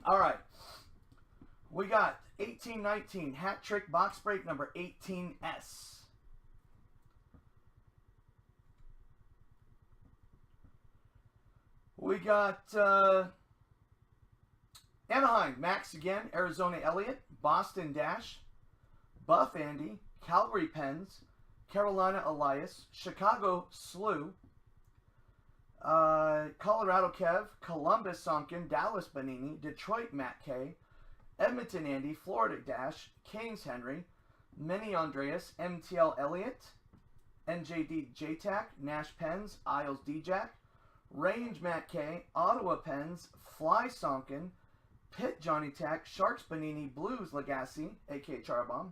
All right. We got 1819 hat trick box break number 18S. We got Anaheim, Max again, Arizona Elliott, Boston Dash, Buff Andy, Calgary Pens, Carolina Elias, Chicago Slew, Colorado Kev, Columbus Sonkin, Dallas Bonini, Detroit Matt K, Edmonton Andy, Florida Dash, Canes Henry, Mini Andreas, MTL Elliott, NJD JTAC, Nash Pens, Isles DJ, Range Matt K, Ottawa Pens, Fly Sonkin, Pitt Johnny Tack, Sharks Bonini, Blues Legacy, a.k.a. Charbomb.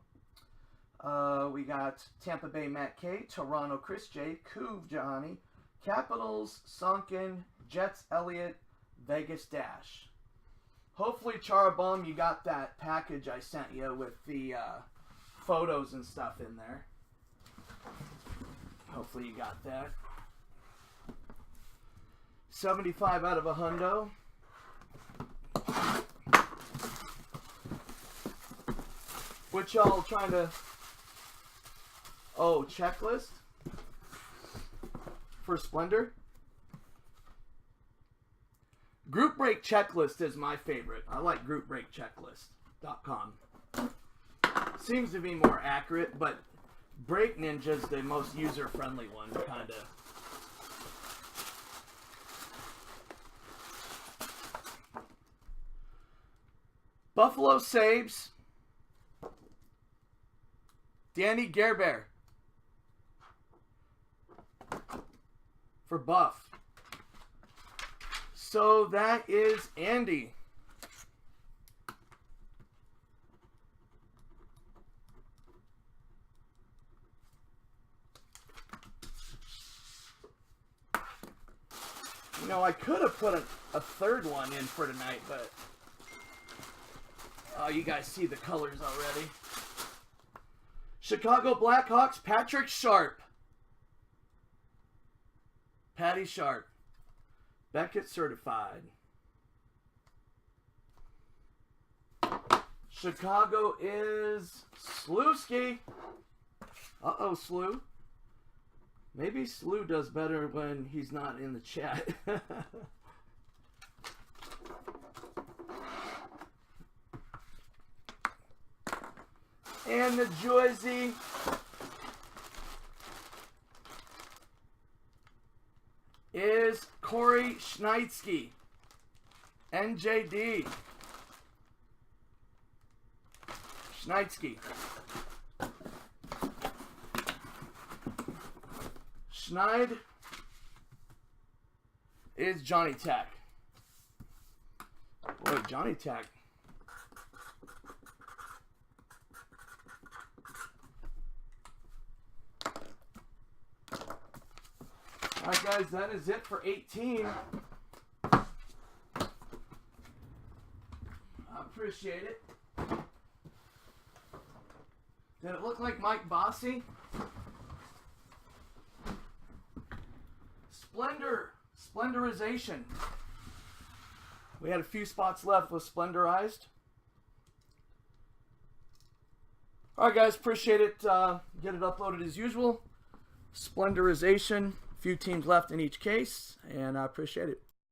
We got Tampa Bay Matt K, Toronto Chris J, Couve Johnny, Capitals Sonkin, Jets Elliott, Vegas Dash. Hopefully, Charbomb, you got that package I sent you with the photos and stuff in there. Hopefully you got that. 75 out of a hundo. What y'all trying to... Oh, checklist? For Splendor? Group Break Checklist is my favorite. I like groupbreakchecklist.com. Seems to be more accurate, but Break Ninja's the most user-friendly one, kind of. Buffalo Sabres, Danny Gerber for Buff. So that is Andy. You know, I could have put a third one in for tonight, but... Oh, you guys see the colors already. Chicago Blackhawks, Patrick Sharp. Patty Sharp. Beckett certified. Chicago is Slewski. Uh-oh, Slew. Maybe Slew does better when he's not in the chat. And the jersey is Corey Schneidski, NJD. Schneidski. Schneid is Johnny Tack. Boy, Johnny Tack. Alright guys, that is it for 18. I appreciate it. Did it look like Mike Bossy? Splendor. Splendorization. We had a few spots left with Splendorized. Alright guys, appreciate it. Get it uploaded as usual. Splendorization. Few teams left in each case, and I appreciate it.